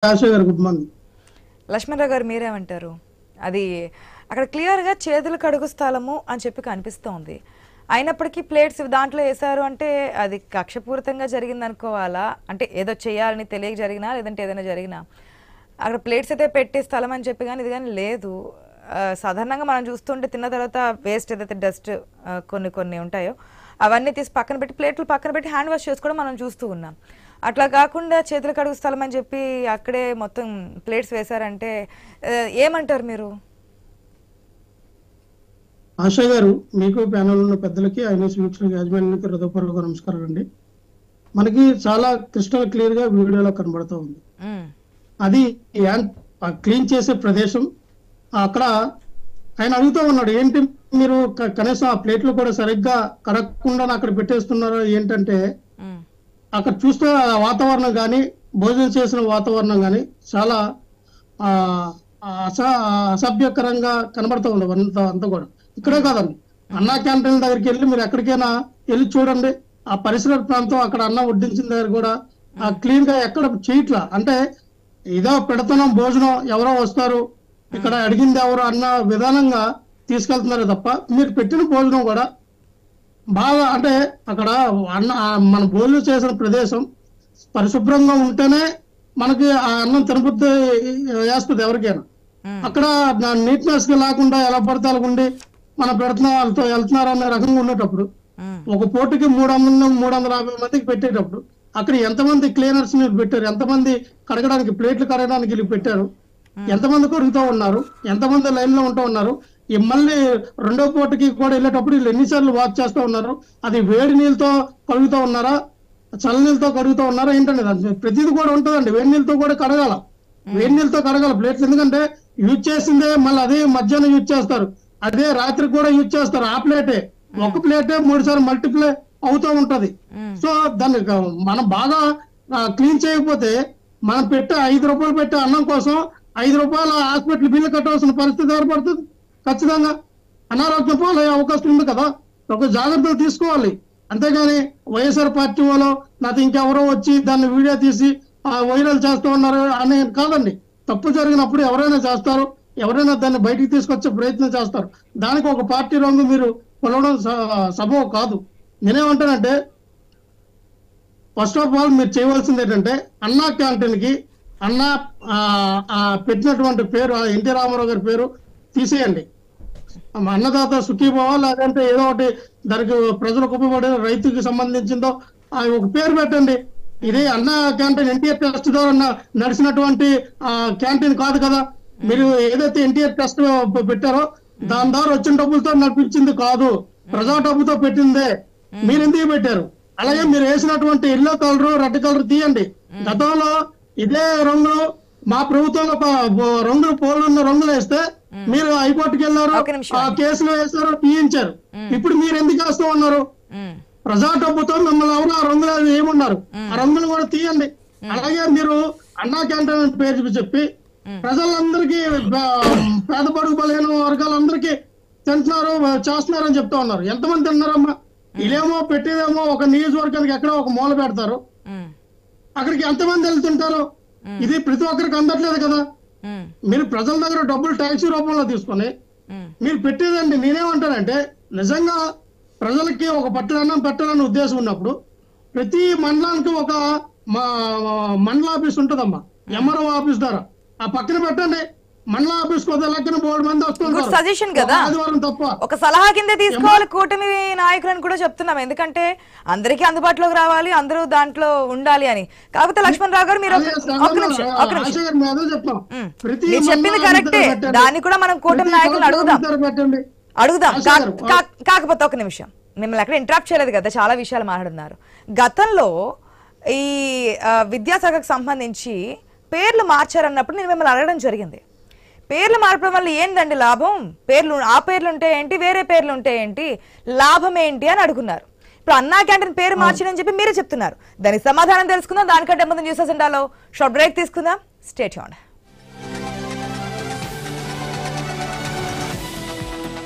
ఆశ గారు good morning. Lakshmanarao గారు మీరేమంటారు? అది అక్కడ క్లియర్గా చేతులు కడుగు స్థలము అని చెప్పి కనిపిస్తోంది. అయినప్పటికీ ప్లేట్స్ దాంట్లో వేశారు అంటే అది కక్షపూరితంగా జరిగింది అనుకోవాలా? అంటే ఏదో చేయాలని తెలియక జరిగినా లేదంటే ఏదైనా జరిగినా అక్కడ ప్లేట్స్ అయితే పెట్టే స్థలం అని చెప్పి కానీ ఇది కానీ లేదు. సాధారణంగా మనం చూస్తుంటే తిన్న తర్వాత వేస్ట్ ఏదైతే డస్ట్ కొన్ని ఉంటాయో అవన్నీ తీసి పక్కన పెట్టి ప్లేట్లు పక్కన పెట్టి హ్యాండ్ వాష్ చేసుకోవడం మనం చూస్తూ ఉన్నాం. అట్లా కాకుండా చేతులు కడుగు స్థలం అని చెప్పి అక్కడే మొత్తం ప్లేట్స్ వేశారంటే ఏమంటారు మీరు? ఆశా గారు, మీకు ప్యానల్ ఉన్న పెద్దలకి ఐన్యూస్ వీక్షకులకి యాజమాన్యానికి హృదయపూర్వక నమస్కారం అండి. మనకి చాలా క్రిస్టల్ క్లియర్ గా వీడియోలో కనబడుతూ ఉంది. అది క్లీన్ చేసే ప్రదేశం. అక్కడ ఆయన అడుగుతూ ఉన్నాడు, ఏంటి మీరు కనీసం ఆ ప్లేట్లు కూడా సరిగ్గా కడగకుండా అక్కడ పెట్టేస్తున్నారు ఏంటంటే, అక్కడ చూస్తే వాతావరణం కానీ భోజనం చేసిన వాతావరణం కానీ చాలా అసభ్యకరంగా కనబడుతూ ఉండవు అంతా కూడా. ఇక్కడే కాదండి, అన్నా క్యాంటీన్ దగ్గరికి వెళ్ళి మీరు ఎక్కడికైనా వెళ్ళి చూడండి. ఆ పరిసర ప్రాంతం అక్కడ అన్నం వడ్డించిన దగ్గర కూడా క్లీన్ గా ఎక్కడ చేయట్లా. అంటే ఏదో పెడుతున్నాం భోజనం, ఎవరో వస్తారు ఇక్కడ అడిగింది ఎవరు అన్న విధానంగా తీసుకెళ్తున్నారు తప్ప మీరు పెట్టిన భోజనం కూడా బాగా అంటే అక్కడ మన భోజనం చేసిన ప్రదేశం పరిశుభ్రంగా ఉంటేనే మనకి ఆ అన్నం తినబుద్ధి వేస్తుంది ఎవరికైనా. అక్కడ నీట్నెస్ గా లేకుండా ఎలా పడితే అలాగుండి మనం పెడుతున్నా వాళ్ళతో వెళ్తున్నారు అనే రకంగా ఉండేటప్పుడు ఒక పూటకి 350 మందికి పెట్టేటప్పుడు అక్కడ ఎంతమంది క్లీనర్స్ మీరు పెట్టారు, ఎంతమంది కడగడానికి ప్లేట్లు కడగడానికి వీళ్ళు పెట్టారు, ఎంతమంది కొరుగుతూ ఉన్నారు, ఎంతమంది లైన్ లో ఉంటూ ఉన్నారు. మళ్ళీ రెండో పూటకి కూడా వెళ్ళేటప్పుడు వీళ్ళు ఎన్నిసార్లు వాచ్ చేస్తూ ఉన్నారు, అది వేడి నీళ్ళతో కడుగుతూ ఉన్నారా చల్ల నీళ్ళతో కడుగుతూ ఉన్నారా ఏంటంటే ప్రతిదీ కూడా ఉంటుందండి. వేడి నీళ్ళతో కూడా కడగాల, వేడి నీళ్ళతో కడగాల ప్లేట్లు. ఎందుకంటే యూజ్ చేసిందే మళ్ళీ అదే మధ్యాహ్నం యూజ్ చేస్తారు, అదే రాత్రి కూడా యూజ్ చేస్తారు. ఆ ప్లేటే ఒక ప్లేటే 3 సార్లు మల్టిప్లై అవుతూ ఉంటది. సో దాన్ని మనం బాగా క్లీన్ చేయకపోతే మనం పెట్టే 5 రూపాయలు పెట్టే అన్నం కోసం 5 రూపాయల హాస్పిటల్ బిల్లు కట్టవలసిన పరిస్థితి ఏర్పడుతుంది. ఖచ్చితంగా అనారోగ్యం పాలయ్యే అవకాశం ఉంది కదా. ఒక జాగ్రత్తలు తీసుకోవాలి. అంతేగాని వైఎస్ఆర్ పార్టీ వాళ్ళు నాకు ఇంకెవరో వచ్చి దాన్ని వీడియో తీసి వైరల్ చేస్తూ ఉన్నారు అని కాదండి. తప్పు జరిగినప్పుడు ఎవరైనా చేస్తారు, ఎవరైనా దాన్ని బయటికి తీసుకొచ్చే ప్రయత్నం చేస్తారు. దానికి ఒక పార్టీ రంగు మీరు కొలవడం సబబు కాదు. నేనేమంటానంటే ఫస్ట్ ఆఫ్ ఆల్ మీరు చేయవలసింది ఏంటంటే అన్నా క్యాంటీన్ కి అన్నా పెట్టినటువంటి పేరు ఎన్టీ రామారావు గారి పేరు తీసేయండి. అన్నదాత సుఖీభావ లేదంటే ఏదో ఒకటి దానికి ప్రజలకు ఉపయోగపడే రైతుకి సంబంధించిందో ఒక పేరు పెట్టండి. ఇది అన్నా క్యాంటీన్ ఎన్టీఆర్ ట్రస్ట్ ద్వారా నడిచినటువంటి క్యాంటీన్ కాదు కదా. మీరు ఏదైతే ఎన్టీఆర్ ట్రస్ట్ పెట్టారో దాని ద్వారా వచ్చిన డబ్బులతో నడిపించింది కాదు, ప్రజా డబ్బుతో పెట్టిందే. మీరు ఎందుకు పెట్టారు? అలాగే మీరు వేసినటువంటి ఎల్లో కలర్ రెడ్ కలర్ తీయండి. గతంలో ఇదే రంగులు మా ప్రభుత్వంలో రంగులు పోలున్న రంగులు వేస్తే మీరు హైకోర్టుకి వెళ్ళారు, ఆ కేసులు వేశారు, తీయించారు. ఇప్పుడు మీరు ఎందుకు వేస్తూ ఉన్నారు? ప్రజా డబ్బుతో మిమ్మల్ని ఎవరు ఆ రంగులు ఏమున్నారు, ఆ రంగులు కూడా తీయండి. అలాగే మీరు అన్నా క్యాంటీన్ పేరు చెప్పి ప్రజలందరికీ పేద బడుగు బలహీన వర్గాలందరికీ తింటున్నారు చేస్తున్నారు అని చెప్తా ఉన్నారు. ఎంతమంది తిన్నారమ్మా? ఇదేమో పెట్టేదేమో ఒక నియోజకవర్గానికి ఎక్కడో ఒక మూల పెడతారు, అక్కడికి ఎంతమంది వెళ్తుంటారు? ఇది ప్రతి ఒక్కరికి అందట్లేదు కదా. మీరు ప్రజల దగ్గర డబ్బులు ట్యాక్సీ రూపంలో తీసుకొని మీరు పెట్టేదండి. నేనేమంటానంటే నిజంగా ప్రజలకి ఒక పట్టణం పెట్టాలని ఉద్దేశం ఉన్నప్పుడు ప్రతి మండలానికి ఒక మండల ఆఫీస్ ఉంటుందమ్మా, ఎంఆర్ఓ ఆఫీస్ ద్వారా ఆ పక్కన పెట్టండి. మండల ఆఫీస్ లెక్కన 3 మంది వస్తుంటారు. సజెషన్ కదా, ఆదివారం తప్ప ఒక సలహా కింద తీసుకోవాలి కూటమి నాయకులను కూడా చెప్తున్నాం. ఎందుకంటే అందరికీ అందుబాటులోకి రావాలి, అందరూ దాంట్లో ఉండాలి అని. కాకపోతే లక్ష్మణరావు గారు మీరు చెప్పింది కరెక్టే, దాన్ని కూడా మనం కూటమి నాయకులను అడుగుదాం. కాకపోతే ఒక నిమిషం, మిమ్మల్ని అక్కడ ఇంటరప్ట్ చేయలేదు కదా, చాలా విషయాలు మాట్లాడుతున్నారు. గతంలో ఈ విద్యాశాఖకు సంబంధించి పేర్లు మార్చారన్నప్పుడు నేను మిమ్మల్ని అడగడం జరిగింది. పేర్లు మార్చడం వల్ల ఏందండి లాభం? ఆ పేర్లు ఉంటే ఏంటి, వేరే పేర్లు ఉంటే ఏంటి, లాభం ఏంటి అని అడుగున్నారు. ఇప్పుడు అన్నా క్యాంటీన్ పేరు మార్చినని చెప్పి మీరే చెప్తున్నారు. దానికి సమాధానం తెలుసుకుందాం. దానికంటే ముందు న్యూస్ అజెండాలో షార్ట్ బ్రేక్ తీసుకుందాం. Stay tuned.